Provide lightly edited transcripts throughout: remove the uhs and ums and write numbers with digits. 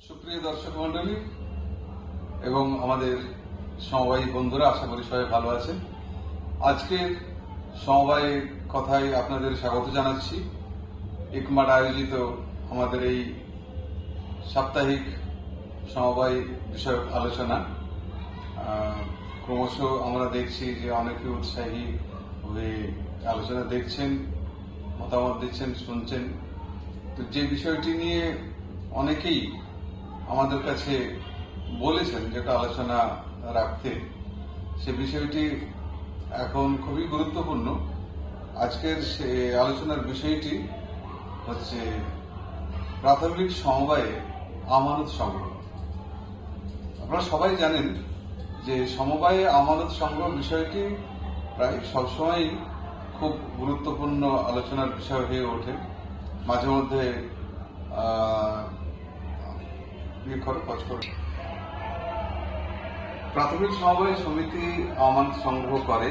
সুপ্রিয় দর্শক মন্ডলী এবং আমাদের সমবায়ী বন্ধুরা, আশা করি সবাই ভালো আছেন। আজকের সমবায়ের কথায় আপনাদের স্বাগত জানাচ্ছি। ইকমাট আয়োজিত আমাদের এই সাপ্তাহিক সমবায় বিষয়ক আলোচনা ক্রমশ আমরা দেখছি যে অনেকে উৎসাহী হয়ে আলোচনা দেখছেন, মতামত দিচ্ছেন, শুনছেন। তো যে বিষয়টি নিয়ে অনেকেই আমাদের কাছে বলেছেন যেটা আলোচনা রাখতে, সে বিষয়টি এখন খুবই গুরুত্বপূর্ণ। আজকের সে আলোচনার বিষয়টি হচ্ছে প্রাথমিক সমবায়ে আমানত সংগ্রহ। আপনারা সবাই জানেন যে সমবায়ে আমানত সংগ্রহ বিষয়টি প্রায় সবসময় খুব গুরুত্বপূর্ণ আলোচনার বিষয় হয়ে ওঠে। মাঝে মধ্যে প্রাথমিক সমবায় সমিতি আমানত সংগ্রহ করে।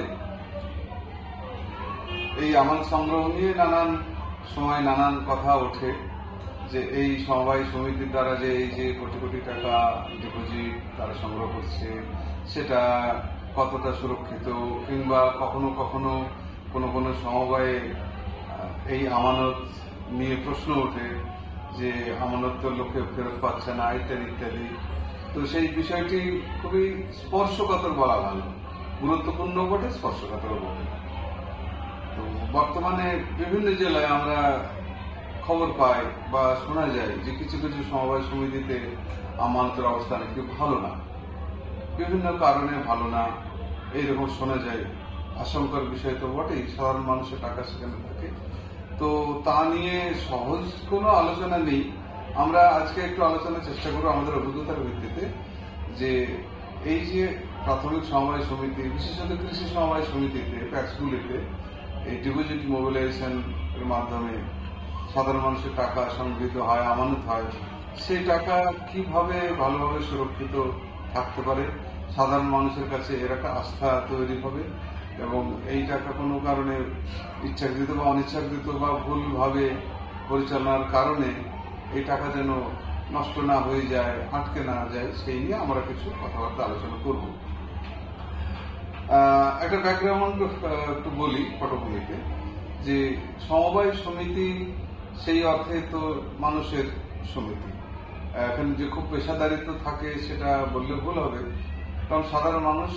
এই আমানত সংগ্রহ নিয়ে নানান সময় নানান কথা ওঠে যে এই সমবায় সমিতির দ্বারা যে এই যে কোটি কোটি টাকা ডিপোজিট তারা সংগ্রহ করছে সেটা কতটা সুরক্ষিত, কিংবা কখনো কখনো কোনো কোনো সমবায়ে এই আমানত নিয়ে প্রশ্ন ওঠে যে আমানত তো লোকে ফেরত পাচ্ছে না, ইত্যাদি ইত্যাদি। তো সেই বিষয়টি খুবই স্পর্শকাতর বলা ভালো, গুরুত্বপূর্ণ বটে, স্পর্শকাতর বটে। তো বর্তমানে বিভিন্ন জেলায় আমরা খবর পাই বা শোনা যায় যে কিছু কিছু সমবায় সমিতিতে আমানতের অবস্থা নাকি ভালো না, বিভিন্ন কারণে ভালো না, এইরকম শোনা যায়। আশঙ্কার বিষয় তো বটেই, সাধারণ মানুষের টাকা সেখানে থাকে। তো তা নিয়ে সহজ কোনো আলোচনা নেই। আমরা আজকে একটু আলোচনার চেষ্টা করবো আমাদের অভিজ্ঞতার ভিত্তিতে যে এই যে প্রাথমিক সমবায় সমিতি, বিশেষত কৃষি সমবায় সমিতিতে, প্যাক্সগুলিতে এই ডিপোজিট মোবিলাইজেশন এর মাধ্যমে সাধারণ মানুষের টাকা সংগৃহীত হয়, আমানত হয়, সেই টাকা কিভাবে ভালোভাবে সুরক্ষিত থাকতে পারে, সাধারণ মানুষের কাছে এর একটা আস্থা তৈরি হবে এবং এই টাকা কোনো কারণে ইচ্ছাকৃত বা অনিচ্ছাকৃত বা ভুলভাবে পরিচালনার কারণে এই টাকা যেন নষ্ট না হয়ে যায়, আটকে না যায়, সেই নিয়ে আমরা কিছু কথাবার্তা আলোচনা করব। একটা ব্যাকগ্রাউন্ড একটু বলি পটভূমিতে, যে সমবায় সমিতি সেই অর্থে তো মানুষের সমিতি। এখানে যে খুব পেশাদারিত্ব থাকে সেটা বললে ভুল হবে, কারণ সাধারণ মানুষ,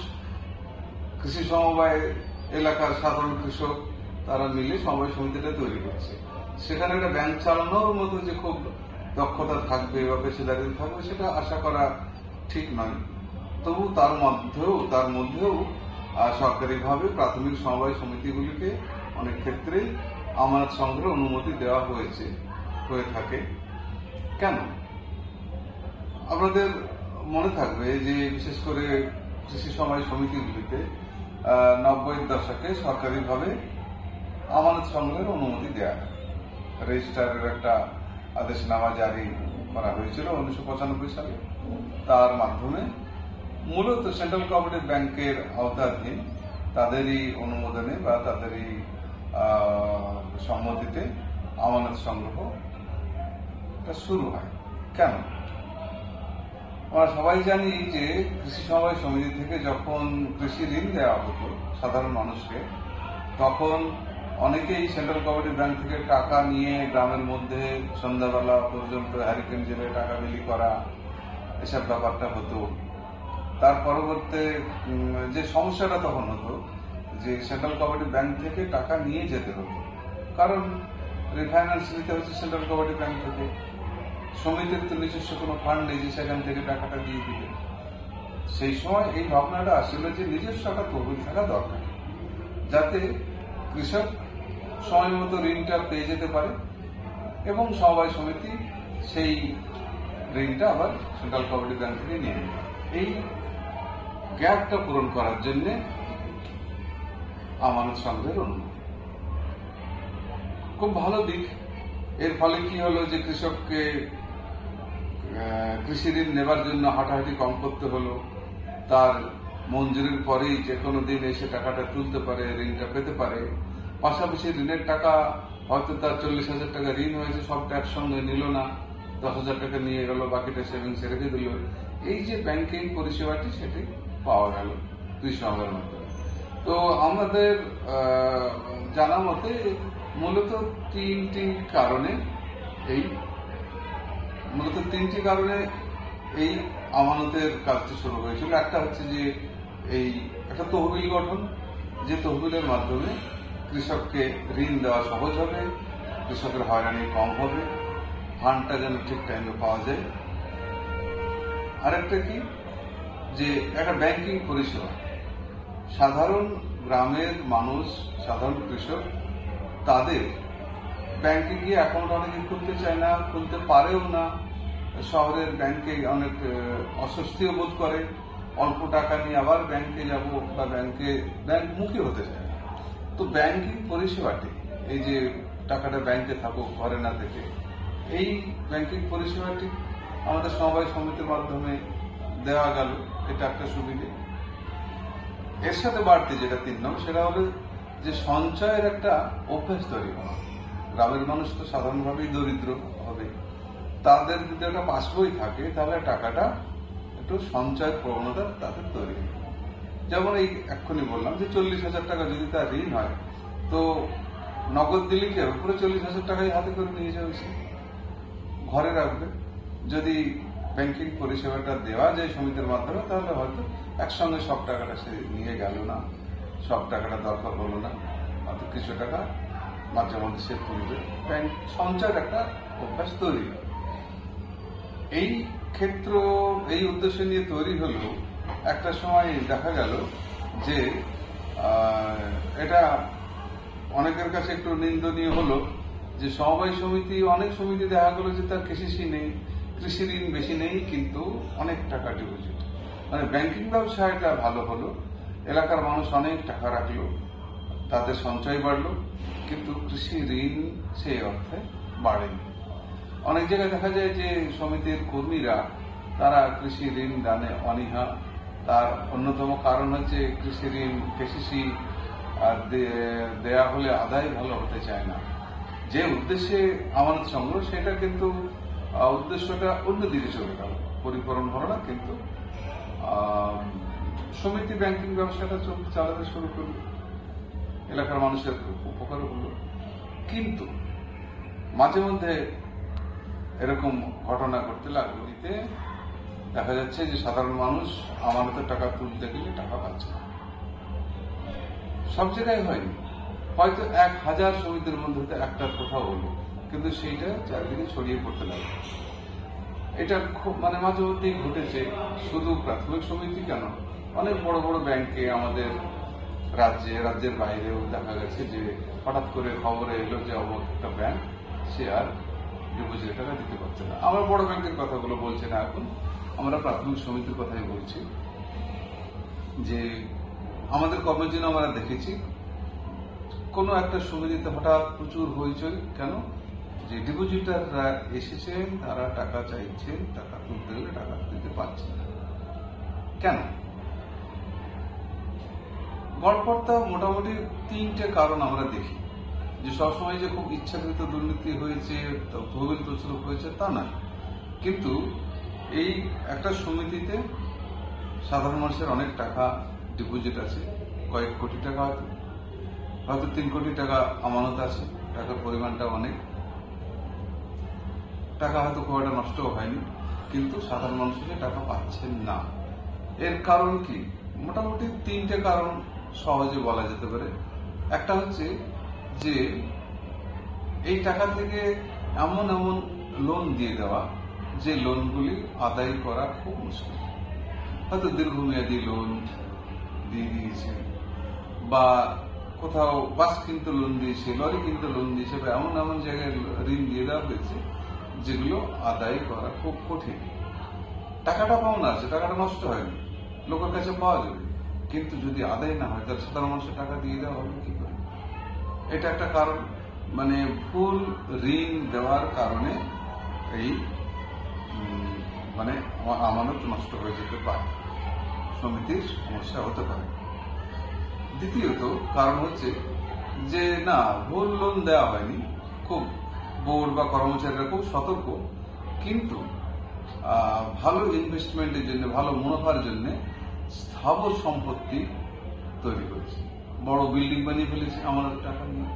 কৃষি সমবায় এলাকার সাধারণ কৃষক, তারা মিলে সমবায় সমিতিটা তৈরি করছে। সেখানে একটা ব্যাংক চালানোর মতো যে খুব দক্ষতা থাকবে বা পেশাদারিত্ব থাকবে সেটা আশা করা ঠিক নয়। তবু তার মধ্যেও সরকারিভাবে প্রাথমিক সমবায় সমিতিগুলিকে অনেক ক্ষেত্রেই আমানত সংগ্রহের অনুমতি দেওয়া হয়ে থাকে। কেন? আপনাদের মনে থাকবে যে বিশেষ করে কৃষি সমবায় সমিতিগুলিতে 90-এর দশকে সরকারিভাবে আমানত সংগ্রহের অনুমতি দেওয়া হয়। রেজিস্ট্রারের একটা আদেশনামা জারি করা হয়েছিল 1995 সালে। তার মাধ্যমে মূলত সেন্ট্রাল কোঅপারেটিভ ব্যাংকের আওতাধীন তাদেরই অনুমোদনে বা তাদেরই সম্মতিতে আমানত সংগ্রহ শুরু হয়। কেন? আমরা সবাই জানি যে কৃষি সমবায় সমিতি থেকে যখন কৃষি ঋণ দেওয়া হতো সাধারণ মানুষকে, তখন অনেকেই সেন্ট্রাল কোঅপারেটিভ ব্যাংক থেকে টাকা নিয়ে গ্রামের মধ্যে সন্ধ্যাবেলা পর্যন্ত হ্যারিকেন জেলে টাকা বিলি করা, এসব ব্যাপারটা হতো। তার পরবর্তীতে যে সমস্যাটা তখন হতো যে সেন্ট্রাল কোঅপারেটিভ ব্যাংক থেকে টাকা নিয়ে যেতে হতো, কারণ রিফাইন্যান্স নিতে হচ্ছে সেন্ট্রাল কোঅপারেটিভ ব্যাংক থেকে। সমিতির তো নিজস্ব কোনো ফান্ড নেই যে সেখান থেকে টাকাটা দিয়ে দিবে। সেই সময় এই ভাবনাটা আসছিল যে নিজস্ব একটা তহবিল থাকা দরকার, যাতে কৃষক সময় মতো ঋণটা পেয়ে যেতে পারে এবং সমবায় সমিতি সেই ঋণটা আবার সেন্ট্রাল কোঅপারেটিভ ব্যাংক থেকে নিয়ে নেবে। এই গ্যাপটা পূরণ করার জন্য আমানত সংগ্রহের অনুমতি খুব ভালো দিক। এর ফলে কি হলো যে কৃষককে কৃষি ঋণ নেবার জন্য হাঁটাহাঁটি কম করতে হলো। তার মঞ্জুরির পরেই যে কোনো দিন এসে টাকাটা তুলতে পারে, ঋণটা পেতে পারে। পাশাপাশি ঋণের টাকা হয়তো তার 40,000 টাকা ঋণ হয়েছে, সবটা একসঙ্গে নিল না, 10,000 টাকা নিয়ে গেল, বাকিটা সেভিংসে রেখে দিল। এই যে ব্যাংকিং পরিষেবাটি সেটি পাওয়া গেল কৃষকের মাধ্যমে। তো আমাদের জানা মতে মূলত তিনটি কারণে এই আমানতের কাজটি শুরু হয়েছিল। একটা হচ্ছে যে এই একটা তহবিল গঠন, যে তহবিলের মাধ্যমে কৃষককে ঋণ দেওয়া সহজ হবে, কৃষকের হয়রানি কম হবে, ফান্ডটা যেন ঠিক টাইমে পাওয়া যায়। আরেকটা কি, যে একটা ব্যাংকিং পরিষেবা, সাধারণ গ্রামের মানুষ, সাধারণ কৃষক, তাদের ব্যাংকে গিয়ে অ্যাকাউন্ট অনেকে খুলতে চায় না, খুলতে পারেও না। শহরের ব্যাংকে অনেক অস্বস্তিও বোধ করে, অল্প টাকা নিয়ে আবার ব্যাংকে যাব বা ব্যাংকমুখী হতে চায় না। তো ব্যাংকিং পরিষেবাটি, এই যে টাকাটা ব্যাংকে থাকুক ঘরে না থেকে, এই ব্যাংকিং পরিষেবাটি আমাদের সমবায় সমিতির মাধ্যমে দেওয়া গেল। এটা একটা সুবিধে। এর সাথে বাড়তি যেটা 3 নম্বর, সেটা হলো যে সঞ্চয়ের একটা অভ্যাস তৈরি করা। গ্রামের মানুষ তো সাধারণভাবেই দরিদ্র হবে, তাদের যদি একটা পাসবই থাকে তাহলে টাকাটা একটু সঞ্চয়ের প্রবণতা তাদের তৈরি হবে। যেমন এই এক্ষুনি বললাম যে 40,000 টাকা যদি তার ঋণ হয়, তো নগদ দিলে কি হবে, পুরো 40,000 টাকাই হাতে করে নিয়ে যাবে, সে ঘরে রাখবে। যদি ব্যাংকিং পরিষেবাটা দেওয়া যায় সমিতির মাধ্যমে, তাহলে হয়তো একসঙ্গে সব টাকাটা সে নিয়ে গেল না, সব টাকাটা দরকার হলো না, হয়তো কিছু টাকা মাঝে মধ্যে সে তুলবে। ব্যাংক সঞ্চয়ের একটা অভ্যাস তৈরি হয়। এই ক্ষেত্র এই উদ্দেশ্য নিয়ে তৈরি হলেও একটা সময় দেখা গেল যে এটা অনেকের কাছে একটু নিন্দনীয় হলো যে সমবায় সমিতি, অনেক সমিতি দেখা গেল যে তার কৃষি নেই, কৃষি ঋণ বেশি নেই, কিন্তু অনেক টাকা ডিপোজিট। মানে ব্যাংকিং ব্যবসায়টা ভালো হলো, এলাকার মানুষ অনেক টাকা রাখলো, তাদের সঞ্চয় বাড়লো, কিন্তু কৃষি ঋণ সেই অর্থে বাড়েনি। অনেক জায়গায় দেখা যায় যে সমিতির কর্মীরা তারা কৃষি ঋণ দানে অনীহা। তার অন্যতম কারণ হচ্ছে কৃষি ঋণ কেসিসি দেয়া হলে আদায় ভালো হতে চায় না। যে উদ্দেশ্যে আমানত সংগ্রহ, সেটা কিন্তু উদ্দেশ্যটা অন্যদিকে চলে গেল, পরিপূরণ হলো না। কিন্তু সমিতি ব্যাংকিং ব্যবসাটা চালাতে শুরু করলো, এলাকার মানুষের উপকার হলো। কিন্তু মাঝে মধ্যে এরকম ঘটনা ঘটতে লাগলো, এতে দেখা যাচ্ছে যে সাধারণ মানুষ আমানতের টাকা তুলতে গেলে টাকা পাচ্ছে না। সব জায়গায় হয়নি, হয়তো 1000 সমিতির মধ্যে একটা কোথাও হলো, কিন্তু সেইটা চারিদিকে ছড়িয়ে পড়তে লাগলো। এটা খুব মাঝে মধ্যেই ঘটেছে। শুধু প্রাথমিক সমিতি কেন, অনেক বড় বড় ব্যাংকে আমাদের রাজ্যের বাইরেও দেখা গেছে যে হঠাৎ করে খবরে এলো যে অমুক একটা ব্যাংক সে আর ডিপোজিট টাকা দিতে পারছে না। আমরা বড় ব্যাংকের কথাগুলো বলছি না, এখন আমরা প্রাথমিক সমিতির কথাই বলছি। যে আমাদের কর্মজীবন আমরা দেখেছি কোনো একটা সমিতিতে হঠাৎ প্রচুর হইচই, কেন, যে ডিপোজিটাররা এসেছেন, তারা টাকা চাইছেন, টাকা তুলতে গেলে টাকা দিতে পারছে না। কেন? গড়পড়তা মোটামুটি 3টে কারণ আমরা দেখি। যে সবসময় যে খুব ইচ্ছাকৃত দুর্নীতি হয়েছে, তহবিল তছরূপ হয়েছে, তা না। কিন্তু এই একটা সমিতিতে সাধারণ মানুষের অনেক টাকা ডিপোজিট আছে, কয়েক কোটি টাকা, হয়তো 3 কোটি টাকা আমানত আছে, টাকার পরিমাণটা অনেক, টাকা হয়তো খুব একটা নষ্টও হয়নি, কিন্তু সাধারণ মানুষের টাকা পাচ্ছেন না। এর কারণ কি? মোটামুটি 3টে কারণ সহজে বলা যেতে পারে। একটা হচ্ছে যে এই টাকা থেকে এমন লোন দিয়ে দেওয়া, যে লোনগুলি আদায় করা খুব মুশকিল। হয়তো দীর্ঘমেয়াদী লোন দিয়ে দিয়েছে, বা কোথাও বাস কিনতে লোন দিয়েছে, লরি কিনতে লোন দিয়েছে, বা এমন জায়গায় ঋণ দিয়ে দেওয়া হয়েছে যেগুলো আদায় করা খুব কঠিন। টাকাটা পাওনা আছে, টাকাটা নষ্ট হয়নি, লোকের কাছে পাওয়া যাবে, কিন্তু যদি আদায় না হয় তাহলে সাধারণ মানুষের টাকা দিয়ে দেওয়া হবে কি করে? এটা একটা কারণ। ভুল ঋণ দেওয়ার কারণে এই আমানত নষ্ট হয়ে যেতে পারে, সমিতির সমস্যা হতে পারে। দ্বিতীয়ত কারণ হচ্ছে যে না, ভুল লোন দেওয়া হয়নি, খুব বোর্ড বা কর্মচারীরা খুব সতর্ক, কিন্তু ভালো ইনভেস্টমেন্টের জন্য, ভালো মুনাফার জন্য স্থাবর সম্পত্তি তৈরি করেছে। বড় বিল্ডিং বানিয়ে ফেলেছে আমাদের টাকা নিয়ে।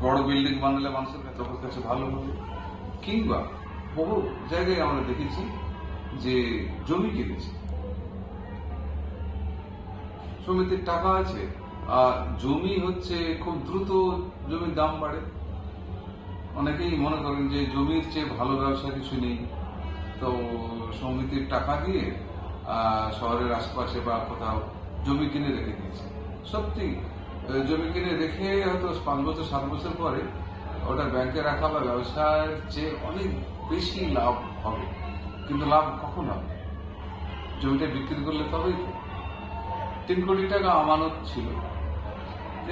বড় বিল্ডিং বানালে মানুষের কাছে ভালো হবে। কিংবা বহু জায়গায় আমরা দেখেছি যে জমি কিনেছে, সমিতির টাকা আছে, আর জমি হচ্ছে খুব দ্রুত জমির দাম বাড়ে। অনেকেই মনে করেন যে জমির চেয়ে ভালো ব্যবসা কিছু নেই, তো সমিতির টাকা দিয়ে শহরের আশেপাশে বা কোথাও জমি কিনে রেখে দিয়েছে। সত্যি জমি কিনে রেখে হয়তো 5 বছর 7 বছর পরে ওটা ব্যাংকে রাখা বা ব্যবসার চেয়ে অনেক বেশি লাভ হবে। কিন্তু লাভ কখন হবে? জমিটা বিক্রি করলে তবেই। 3 কোটি টাকা আমানত ছিল,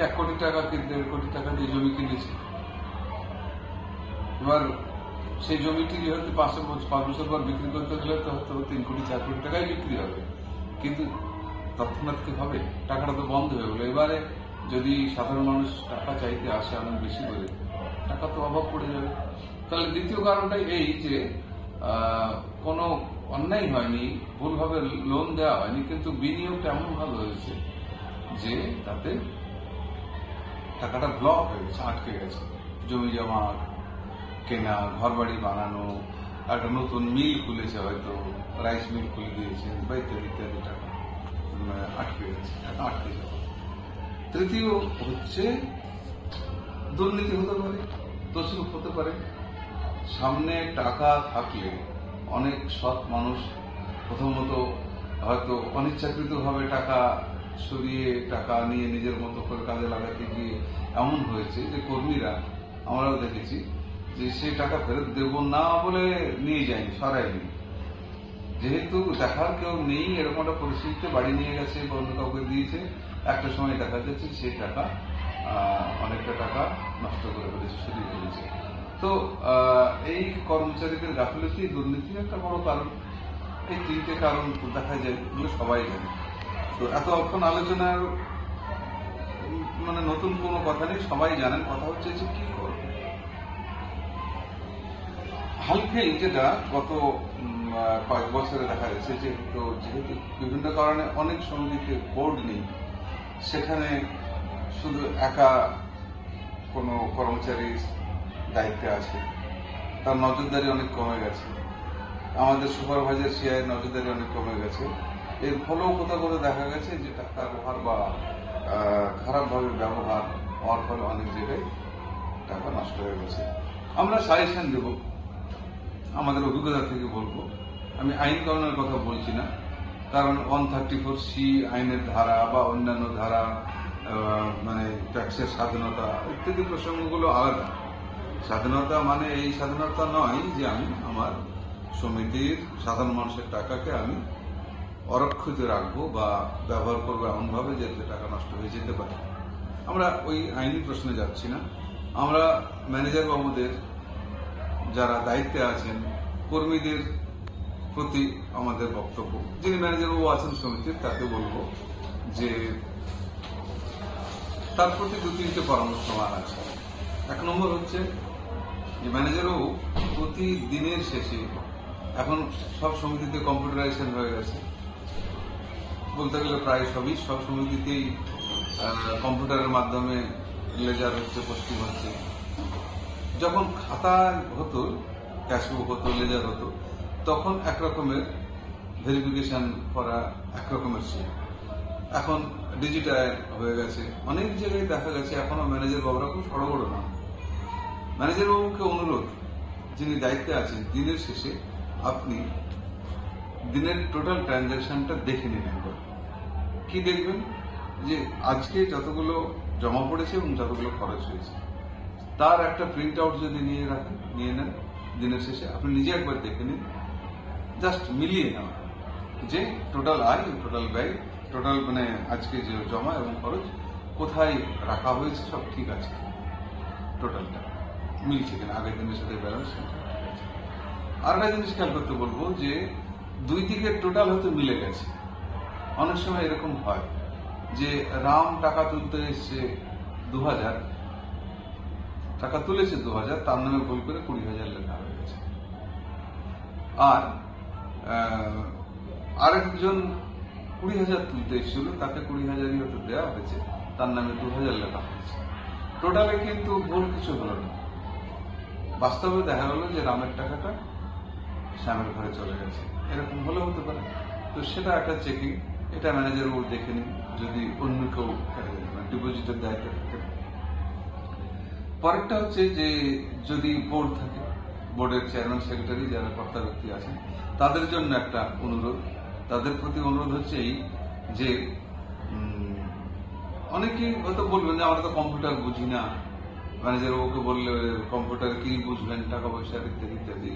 1 কোটি টাকা কি 1.5 কোটি টাকা দিয়ে জমি কিনেছে। এবার সেই জমিটি হয়তো 5 বছর পর বিক্রি করতে গেলে তো হয়তো 3 কোটি 4 কোটি টাকায় বিক্রি হবে, কিন্তু তৎক্ষণাৎ কি হবে? টাকাটা তো বন্ধ হয়ে গেলো। এবারে যদি সাধারণ মানুষ টাকা চাইতে আসে অনেক বেশি করে, টাকা তো অভাব পড়ে যাবে। তাহলে দ্বিতীয় কারণটাই এই যে কোনো অন্যায় হয়নি, ভুলভাবে লোন দেওয়া হয়নি, কিন্তু বিনিয়োগটা এমন ভাবে হয়েছে যে তাতে টাকাটা ব্লক হয়ে গেছে, আটকে গেছে। জমি জমা কেনা, ঘর বাড়ি বানানো, একটা নতুন মিল খুলেছে, হয়তো রাইস মিল খুলে দিয়েছে বা ইত্যাদি ইত্যাদি, টাকা আটকে গেছে, টাকা আটকে যাবে। তৃতীয় হচ্ছে দুর্নীতি হতে পারে, তসরুপ হতে পারে। সামনে টাকা থাকলে অনেক সৎ মানুষ প্রথমত হয়তো অনিচ্ছাকৃতভাবে টাকা সরিয়ে টাকা নিয়ে নিজের মতো করে কাজে লাগাতে গিয়ে এমন হয়েছে যে কর্মীরা, আমরাও দেখেছি যে সেই টাকা ফেরত দেব না বলে নিয়ে যায়নি, সরায়নি। যেহেতু দেখার কেউ নেই এরকম একটা পরিস্থিতিতে বাড়ি নিয়ে গেছে বা অন্য কাউকে দিয়েছে, একটা সময় দেখা যাচ্ছে সেই টাকা অনেকটা টাকা নষ্ট করে ফেলেছে, সরিয়ে ফেলেছে। তো এই কর্মচারীদের গাফিলতি, দুর্নীতি একটা বড় কারণ। এই 3টে কারণ দেখা যায়, এগুলো সবাই জানে। তো এতক্ষণ আলোচনার মানে নতুন কোনো কথা নেই, সবাই জানেন। কথা হচ্ছে যে কি করব। হালফিল যেটা গত কয়েক বছরে দেখা যাচ্ছে, যেহেতু বিভিন্ন কারণে অনেক সমিতিতে বোর্ড নেই, সেখানে শুধু একা কোনো কর্মচারী দায়িত্বে আছে, তার নজরদারি অনেক কমে গেছে। আমাদের সুপারভাইজার সিআই নজরদারি অনেক কমে গেছে। এর ফলেও কোথাও কোথাও দেখা গেছে যে টাকার ব্যবহার বা খারাপভাবে ব্যবহার হওয়ার ফলে অনেক জায়গায় টাকা নষ্ট হয়ে গেছে। আমরা সাজেশন দেব, আমাদের অভিজ্ঞতা থেকে বলবো। আমি আইন কানুনের কথা বলছি না, কারণ 134C আইনের ধারা বা অন্যান্য ধারা, মানে ট্যাক্সের স্বাধীনতা ইত্যাদি প্রসঙ্গগুলো আলাদা। স্বাধীনতা মানে এই স্বাধীনতা নয় যে আমি আমার সমিতির সাধারণ মানুষের টাকাকে আমি অরক্ষিত রাখবো বা ব্যবহার করবো এমনভাবে যাতে টাকা নষ্ট হয়ে যেতে পারে। আমরা ওই আইনি প্রশ্নে যাচ্ছি না। আমরা ম্যানেজার বাবুদের যারা দায়িত্বে আছেন, কর্মীদের প্রতি আমাদের বক্তব্য, যিনি ম্যানেজার বাবু আছেন সমিতির, তাকে বলবো যে তার প্রতি 2-3টে পরামর্শ আমার আছে। 1 নম্বর হচ্ছে যে ম্যানেজার বাবু প্রতিদিনের শেষে, এখন সব সমিতিতে কম্পিউটারাইজেশন হয়ে গেছে, বলতে গেলে প্রায় সব সমিতিতেই কম্পিউটারের মাধ্যমে লেজার হচ্ছে, পোস্টিং হচ্ছে। যখন খাতা হতো, ক্যাশবুক হতো, লেজার হতো, তখন একরকমের ভেরিফিকেশন করা একরকমের ছিল। এখন ডিজিটাল হয়ে গেছে। অনেক জায়গায় দেখা গেছে এখনো ম্যানেজার বাবুরা খুব সড়গড় না। ম্যানেজার বাবুকে অনুরোধ, যিনি দায়িত্বে আছেন, দিনের শেষে আপনি দিনের টোটাল ট্রানজাকশনটা দেখে নিন একবার। কি দেখবেন? যে আজকে যতগুলো জমা পড়েছে এবং যতগুলো খরচ হয়েছে, তার একটা প্রিন্ট আউট যদি নিয়ে নেন দিনের শেষে, আপনি নিজে একবার দেখে নিন, জাস্ট মিলিয়ে নেওয়া যে টোটাল আয়, টোটাল ব্যয়, টোটাল মানে আজকে যে জমা এবং খরচ কোথায় রাখা হয়েছে, সব ঠিক আছে, টোটালটা মিলছে কিনা, আগের দিনের সাথে ব্যালেন্স ঠিক আছে। আর একটা জিনিস খেয়াল করতে বলবো যে 2 দিকের টোটাল হয়তো মিলে গেছে। অনেক সময় এরকম হয় যে রাম টাকা তুলতে এসছে 2000, টাকা তুলেছে 2000, তার নামে ভুল করে 20,000 লেখা হয়ে গেছে। আর আরেকজন 20,000 তুলতে এসেছিল, তাকে 20,000ই হয়তো দেওয়া হয়েছে, তার নামে 2,000 লেখা হয়েছে। টোটালে কিন্তু ভুল কিছু হলো না। বাস্তবে দেখা গেল যে রামের টাকাটা শ্যামের ঘরে চলে গেছে, এরকম হলে হতে পারে। তো সেটা একটা চেকিং, এটা ম্যানেজার ও দেখে নিন যদি অন্য কেউ ডিপোজিটের দায়িত্ব থাকে। পরেরটা হচ্ছে যে যদি বোর্ড থাকে, বোর্ডের চেয়ারম্যান সেক্রেটারি যারা কর্তা ব্যক্তি আছেন, তাদের জন্য একটা অনুরোধ, তাদের প্রতি অনুরোধ হচ্ছে এই যে অনেকেই হয়তো বলবেন যে আমরা তো কম্পিউটার বুঝি না, ম্যানেজার ওকে বললে কম্পিউটার কি বুঝবেন, টাকা পয়সা ইত্যাদি ইত্যাদি।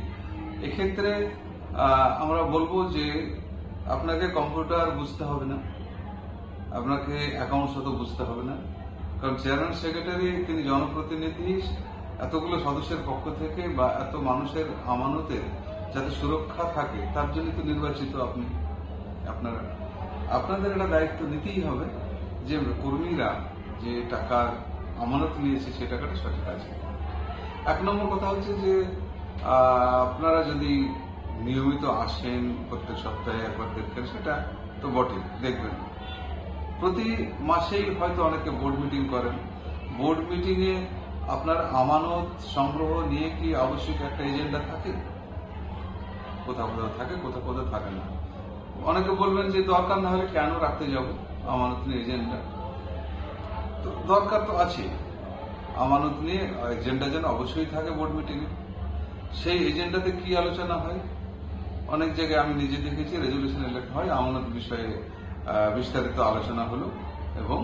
এক্ষেত্রে আমরা বলবো যে আপনাকে কম্পিউটার বুঝতে হবে না, আপনাকে অ্যাকাউন্টস তো বুঝতে হবে না, কারণ চেয়ারম্যান সেক্রেটারি তিনি জনপ্রতিনিধি, এতগুলো সদস্যের পক্ষ থেকে বা এত মানুষের আমানতের যাতে সুরক্ষা থাকে তার জন্য তো নির্বাচিত আপনি। আপনাদের একটা দায়িত্ব নিতেই হবে যে কর্মীরা যে টাকার আমানত নিয়েছে সে টাকাটা সঠিক আছে। 1 নম্বর কথা হচ্ছে যে আপনারা যদি নিয়মিত আসেন, প্রত্যেক সপ্তাহে একবার দেখবেন, সেটা তো বটে দেখবেন। প্রতি মাসেই হয়তো অনেকে বোর্ড মিটিং করেন, বোর্ড মিটিং এ আপনার আমানত সংগ্রহ নিয়ে কি আবশ্যক একটা এজেন্ডা থাকে? কোথাও কোথাও থাকে, কোথাও কোথাও থাকে না। অনেকে বলবেন যে দরকার না হলে কেন রাখতে যাব আমানত নিয়ে এজেন্ডা? তো দরকার তো আছে, আমানত নিয়ে এজেন্ডা যেন অবশ্যই থাকে বোর্ড মিটিং এ। সেই এজেন্ডাতে কি আলোচনা হয়? অনেক জায়গায় আমি নিজে দেখেছি রেজলিউশনে লেখা হয় আমানত বিষয়ে বিস্তারিত আলোচনা হলো এবং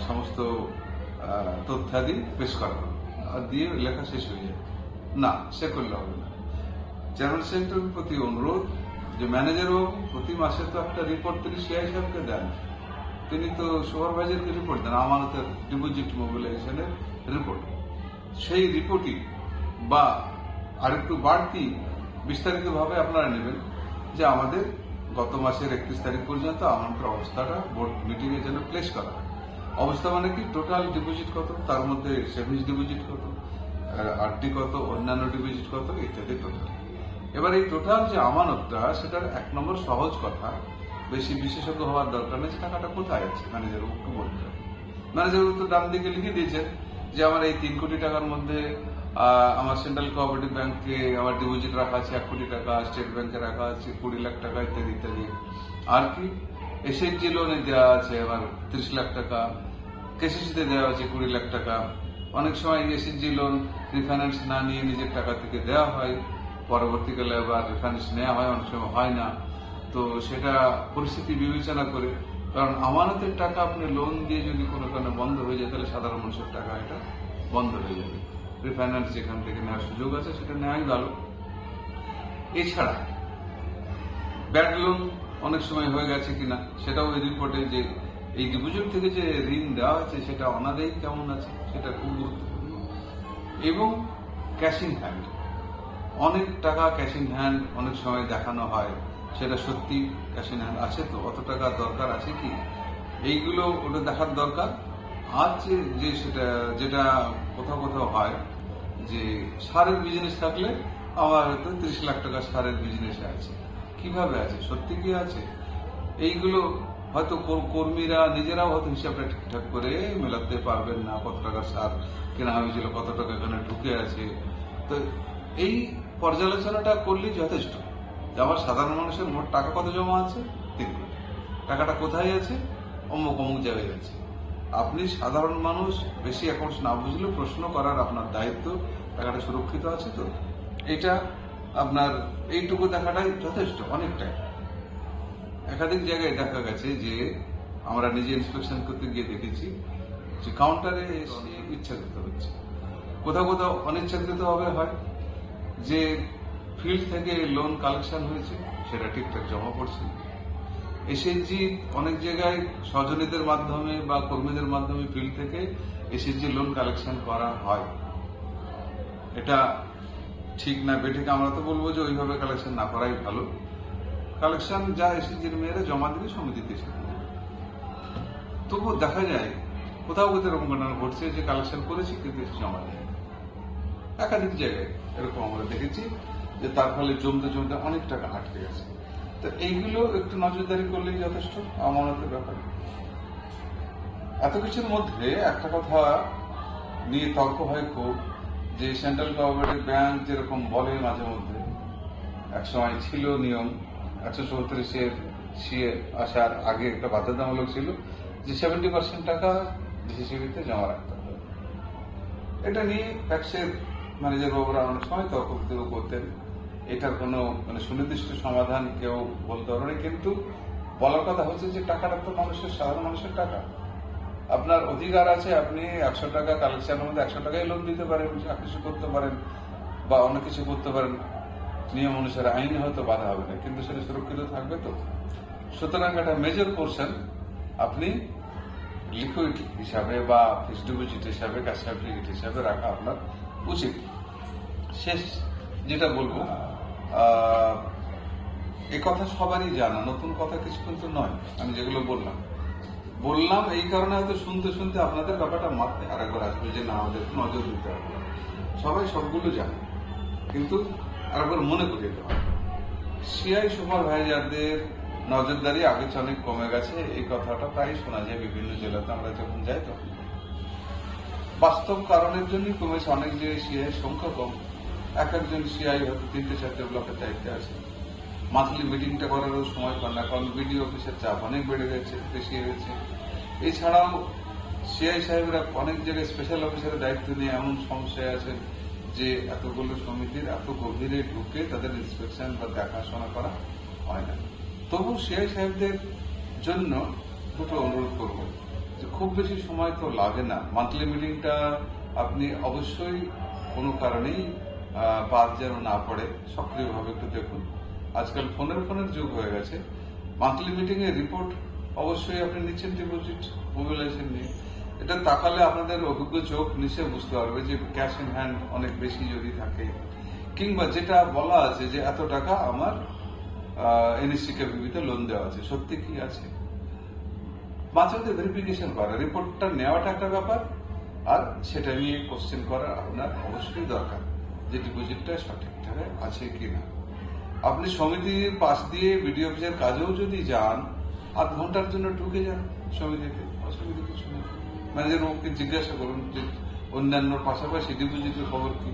সমস্ত তথ্যাদি পেশ করা হলো, দিয়ে লেখা শেষ হয়ে যায়। না, সে করলে হবে না। চেয়ারম্যান সেক্রেটারির প্রতি অনুরোধ যে ম্যানেজারও প্রতি মাসে তো একটা রিপোর্ট তিনি সিআই সাহেবকে দেন, তিনি তো সুপারভাইজারকে রিপোর্ট দেন আমানতের ডিপোজিট মোবিলাইজেশনের রিপোর্ট। সেই রিপোর্টই বা আরেকটু বাড়তি বিস্তারিতভাবে আপনারা নেবেন যে আমাদের গত মাসের 31 তারিখ পর্যন্ত আমানতের অবস্থাটা বোর্ড মিটিং এর জন্য প্লেস করা হয়। অবস্থা মানে কি, টোটাল ডিপোজিট কত, তার মধ্যে সেভিংস ডিপোজিট কত, আরডি কত, অন্যান্য ডিপোজিট কত ইত্যাদি টোটাল। এবার এই টোটাল যে আমানতটা, সেটার 1 নম্বর সহজ কথা, বেশি বিশেষজ্ঞ হওয়ার দরকার নেই, টাকাটা কোথায় আছে ম্যানেজার বাবুকে বলতে হবে। ম্যানেজার বাবু তো ডান দিকে লিখে দিয়েছেন যে আমার এই 3 কোটি টাকার মধ্যে আমার সেন্ট্রাল কোঅপারেটিভ ব্যাংকে আমার ডিপোজিট রাখা আছে 1 কোটি টাকা, স্টেট ব্যাংকে রাখা আছে 20 লাখ টাকা ইত্যাদি ইত্যাদি। আর কি এসএইচজি লোনে দেওয়া আছে আমার 30 লাখ টাকা, কেসিসিতে দেওয়া আছে 20 লাখ টাকা। অনেক সময় এসএইচজি লোন রিফাইন্যান্স না নিয়ে নিজের টাকা থেকে দেওয়া হয়, পরবর্তীকালে আবার রিফাইন্যান্স নেওয়া হয়, অনেক সময় হয় না। তো সেটা পরিস্থিতি বিবেচনা করে, কারণ আমানতের টাকা আপনি লোন দিয়ে যদি কোনো কারণে বন্ধ হয়ে যায় তাহলে সাধারণ মানুষের টাকা এটা বন্ধ হয়ে যাবে। রিফাইন্যান্স যেখান থেকে নেওয়ার সুযোগ আছে সেটা নেওয়াই ভালো। এছাড়া ব্যাড লোন অনেক সময় হয়ে গেছে কিনা সেটাও এই রিপোর্টে, যে এই ডিপোজিট থেকে যে ঋণ দেওয়া আছে সেটা অনাদায়ী কেমন আছে সেটা খুব গুরুত্বপূর্ণ। এবং ক্যাশ ইন হ্যান্ড, অনেক টাকা ক্যাশ ইন হ্যান্ড অনেক সময় দেখানো হয়, সেটা সত্যি ক্যাশ ইন হ্যান্ড আছে তো, অত টাকা দরকার আছে কি, এইগুলো ওটা দেখার দরকার আছে। যে সেটা যেটা কোথাও কোথাও হয় যে সারের বিজনেস থাকলে আমার হয়তো 30 লাখ টাকা সারের বিজনেসে আছে, কিভাবে আছে, সত্যি কি আছে, এইগুলো হয়তো কর্মীরা নিজেরাও হয়তো হিসাবটা ঠিকঠাক করে মেলাতে পারবেন না, কত টাকা সার কেনা হয়েছিল, কত টাকা এখানে ঢুকে আছে। তো এই পর্যালোচনাটা করলেই যথেষ্ট। আমার সাধারণ মানুষের মোট টাকা কত জমা আছে, 3 কোটি, টাকাটা কোথায় আছে, অমুক অমুক জায়গায় আছে। আপনি সাধারণ মানুষ বেশি অ্যাকাউন্টস না বুঝলেও প্রশ্ন করার আপনার দায়িত্ব, টাকাটা সুরক্ষিত আছে তো, এটা আপনার এইটুকু দেখাটাই যথেষ্ট, অনেকটাই। একাধিক জায়গায় দেখা গেছে যে আমরা নিজে ইন্সপেকশন করতে গিয়ে দেখেছি যে কাউন্টারে ইচ্ছাকৃত হচ্ছে, কোথাও কোথাও অনিচ্ছাকৃত হবে হয় যে ফিল্ড থেকে লোন কালেকশন হয়েছে সেটা ঠিকঠাক জমা পড়ছে। এসএইচজি অনেক জায়গায় স্বজনীদের মাধ্যমে বা কর্মীদের মাধ্যমে ফিল্ড থেকে এসএইচজি লোন কালেকশন করা হয়, এটা ঠিক না বেঠিক আমরা তো বলবো যে ওইভাবে কালেকশন না করাই ভালো। কালেকশন যা এসএইচজির মেয়েরা জমা দিবে সমিতিতে এসে, তবুও দেখা যায় কোথাও কোথাও এরকম ঘটনা ঘটছে যে কালেকশন করেছি কিন্তু জমা দেয়। একাধিক জায়গায় এরকম আমরা দেখেছি যে তার ফলে জমতে জমতে অনেক টাকা আটকে গেছে। তো এইগুলো একটু নজরদারি করলেই যথেষ্ট আমানতের ব্যাপারে। এত কিছুর মধ্যে একটা কথা নিয়ে তর্ক হয় খুব, যে সেন্ট্রাল কোঅপারেটিভ ব্যাংক যেরকম বলে মাঝে মধ্যে, একসময় ছিল নিয়ম 134 সিএ আসার আগে একটা বাধ্যতামূলক ছিল যে 70% টাকা ডিসিসিবিতে জমা রাখতে হবে। এটা নিয়ে ট্যাক্সের ম্যানেজার বাবুরা অনেক সময় তর্ক বিতর্ক করতেন। এটার কোনো সুনির্দিষ্ট সমাধান কেউ বলতে পারে না, কিন্তু বলার কথা হচ্ছে যে টাকাটা তো সাধারণ মানুষের টাকা। আপনার অধিকার আছে, আপনি 100 টাকা কালেকশনের মধ্যে 100 টাকাই লোন দিতে পারেন, যা কিছু করতে পারেন বা অন্য কিছু করতে পারেন, নিয়ম অনুসারে আইনে হয়তো বাধা হবে না, কিন্তু সেটা সুরক্ষিত থাকবে তো। সুতরাং একটা মেজর পোর্শন আপনি লিকুইড হিসাবে বা ফিক্সড ডিপোজিট হিসাবে, ক্যাশ সার্টিফিকেট হিসাবে রাখা আপনার উচিত। শেষ যেটা বলবো, এ কথা সবারই জানা, নতুন কথা কিছু কিন্তু নয়। আমি যেগুলো বললাম এই কারণে হয়তো শুনতে শুনতে আপনাদের ব্যাপারটা মাথায় আরেকবার আসবে যে না, আমাদের নজর দিতে হবে। সবাই সবগুলো জানে, কিন্তু আরেকবার মনে করিয়ে দিতে হবে। সিআই সুপারভাইজারদের নজরদারি আগে অনেক কমে গেছে, এই কথাটা প্রায় শোনা যায় বিভিন্ন জেলাতে, আমরা যখন যাই তখন। বাস্তব কারণের জন্যই কমেছে, অনেক জায়গায় সিআই সংখ্যা কম। একজন সিআই হয়তো 3-4টে ব্লকের দায়িত্বে আছে, মান্থলি মিটিংটা করারও সময় পান না, কারণ বিডিও অফিসের চাপ অনেক বেড়ে গেছে, বেশি হয়েছে। এছাড়াও সিআই সাহেবরা অনেক জায়গায় স্পেশাল অফিসারের দায়িত্ব নিয়ে এমন সমস্যায় আছেন যে এতগুলো সমিতির এত গভীরে ঢুকে তাদের ইন্সপেকশন বা দেখাশোনা করা হয় না। তবু সিআই সাহেবদের জন্য দুটো অনুরোধ করব যে খুব বেশি সময় তো লাগে না, মান্থলি মিটিংটা আপনি অবশ্যই কোনো কারণেই বাদ যেন না পড়ে সক্রিয়ভাবে একটু দেখুন। আজকাল ফোনের যুগ হয়ে গেছে। মান্থলি মিটিং এর রিপোর্ট অবশ্যই আপনি নিচ্ছেন ডিপোজিট মোবিলাইজেশন নিয়ে, এটা তাকালে আপনাদের অভিজ্ঞ চোখ নিশ্চয় বুঝতে পারবে যে ক্যাশ ইন হ্যান্ড অনেক বেশি যদি থাকে, কিংবা যেটা বলা আছে যে এত টাকা আমার এনএসসি কেভিবিতে লোন দেওয়া আছে, সত্যি কি আছে। মাঝে মধ্যে ভেরিফিকেশন করা, রিপোর্টটা নেওয়াটা একটা ব্যাপার, আর সেটা নিয়ে কোশ্চেন করা আপনার অবশ্যই দরকার যে ডিপোজিটটা সঠিকভাবে আছে কিনা। আপনি সমিতির পাশ দিয়ে বিডিও অফিসের কাজেও যদি যান, আধ ঘন্টার জন্য ঢুকে যান সমিতিতে, অসুবিধা কিছু নেই। ম্যানেজার বাবুকে জিজ্ঞাসা করুন যে অন্যান্য পাশাপাশি ডিপোজিটের খবর কি,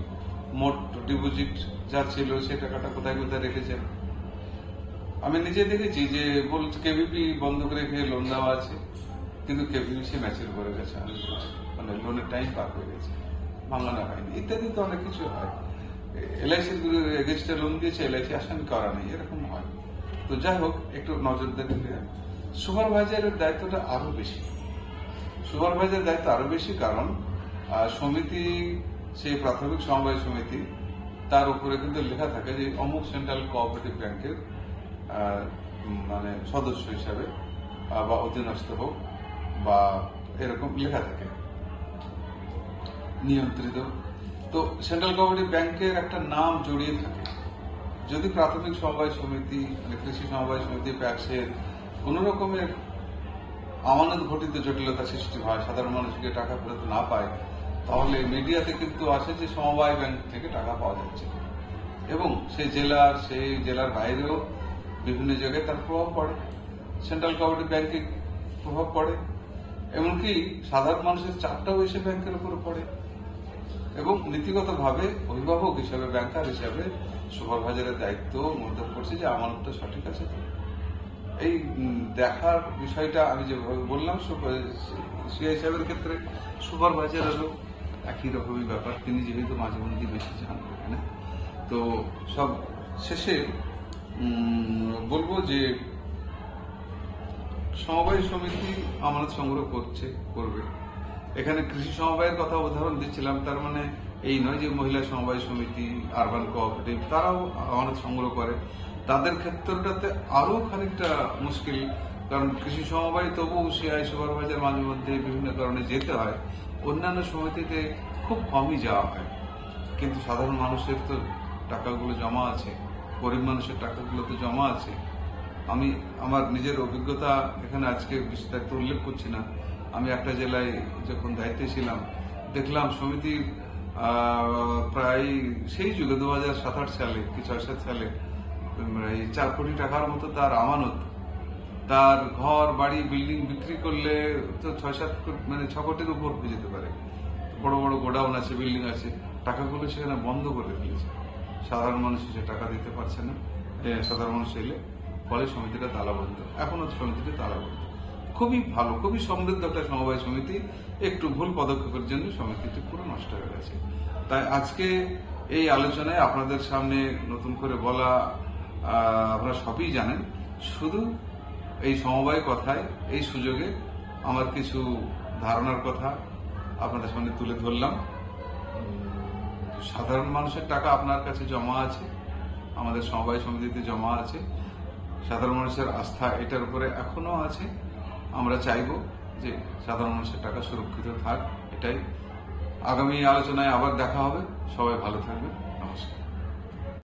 মোট ডিপোজিট যা ছিল সে টাকাটা কোথায় কোথায় রেখেছেন। আমি নিজে দেখেছি যে বলছে কেভিপি বন্ধক রেখে লোন দেওয়া আছে, কিন্তু কেভিপি সে ম্যাচিউর করে গেছে, মানে লোনের টাইম পার হয়ে গেছে, ভাঙানো হয়নি, ইত্যাদি তো অনেক কিছু হয়। এলআইসির এগেনস্টে লোন দিয়েছে, এলআইসি আসামি করা নেই, এরকম হয়। তো যাই হোক, একটু নজরদারি দিলে। সুপারভাইজারের দায়িত্বটা আরো বেশি, সুপারভাইজারের দায়িত্ব আরো বেশি, কারণ সমিতি, সেই প্রাথমিক সমবায় সমিতি, তার উপরে কিন্তু লেখা থাকে যে অমুক সেন্ট্রাল কোঅপারেটিভ ব্যাংকের মানে সদস্য হিসাবে বা অধীনস্থ হোক বা এরকম লেখা থাকে, নিয়ন্ত্রিত। তো সেন্ট্রাল কোঅপারেটিভ ব্যাংকের একটা নাম জড়িয়ে থাকে। যদি প্রাথমিক সমবায় সমিতি, মানে কৃষি সমবায় সমিতি, প্যাক্সের কোন রকমের আমানত ঘটিত জটিলতা সৃষ্টি হয়, সাধারণ মানুষকে টাকা ফেরত না পায়, তাহলে মিডিয়াতে কিন্তু আসে যে সমবায় ব্যাংক থেকে টাকা পাওয়া যাচ্ছে, এবং সেই জেলার বাইরেও বিভিন্ন জায়গায় তার প্রভাব পড়ে, সেন্ট্রাল কোঅপারেটিভ ব্যাংকে প্রভাব পড়ে, এমনকি সাধারণ মানুষের চাপটাও এসে ব্যাংকের উপর পড়ে। এবং নীতিগতভাবে অভিভাবক হিসাবে, ব্যাংকার হিসাবে সুপারভাইজারের দায়িত্ব মন্তব্য করছে যে আমানতটা সঠিক আছে। এই দেখার বিষয়টা আমি যেভাবে বললাম, সিআই সাহেবের ক্ষেত্রে সুপারভাইজারেরও একই রকমই ব্যাপার, তিনি যেহেতু মাঝে মধ্যে বেশি জানবেন। তো সব শেষে বলবো যে সমবায় সমিতি আমানত সংগ্রহ করবে। এখানে কৃষি সমবায়ের কথা উদাহরণ দিচ্ছিলাম, তার মানে এই নয় যে মহিলা সমবায় সমিতি, আরবান কোঅপারেটিভ তারাও আমানত সংগ্রহ করে। তাদের ক্ষেত্রটাতে আরো খানিকটা মুশকিল, কারণ কৃষি সমবায় তবুও সিআই সুপারভাইজার মাঝে মধ্যে বিভিন্ন কারণে যেতে হয়, অন্যান্য সমিতিতে খুব কমই যাওয়া হয়। কিন্তু সাধারণ মানুষের তো টাকাগুলো জমা আছে, গরিব মানুষের টাকাগুলো তো জমা আছে। আমি আমার নিজের অভিজ্ঞতা এখানে আজকে বিস্তারিত উল্লেখ করছি না। আমি একটা জেলায় যখন দায়িত্বে ছিলাম, দেখলাম সমিতির প্রায় সেই যুগে 2007-8 সালে কি 6-7 সালে এই 4 কোটি টাকার মতো তার আমানত, তার ঘর বাড়ি বিল্ডিং বিক্রি করলে তো 6-7 মানে 6 কোটির উপর হয়ে যেতে পারে। বড় বড় গোডাউন আছে, বিল্ডিং আছে, টাকাগুলো সেখানে বন্ধ করে ফেলেছে। সাধারণ মানুষ এসে টাকা দিতে পারছে না, সাধারণ মানুষ এলে, ফলে সমিতিটা তালাবদ্ধ। এখনো সমিতিটা তালাবদ্ধ। খুবই ভালো, খুবই সমৃদ্ধ একটা সমবায় সমিতি, একটু ভুল পদক্ষেপের জন্য সমিতিটি পুরো নষ্ট হয়ে গেছে। তাই আজকে এই আলোচনায় আপনাদের সামনে নতুন করে বলা, আপনারা সবই জানেন, শুধু এই সমবায় কথায় এই সুযোগে আমার কিছু ধারণার কথা আপনাদের সামনে তুলে ধরলাম। সাধারণ মানুষের টাকা আপনার কাছে জমা আছে, আমাদের সমবায় সমিতিতে জমা আছে। সাধারণ মানুষের আস্থা এটার উপরে এখনো আছে। আমরা চাইব যে সাধারণ মানুষের টাকা সুরক্ষিত থাক। এটাই। আগামী আলোচনায় আবার দেখা হবে। সবাই ভালো থাকবেন।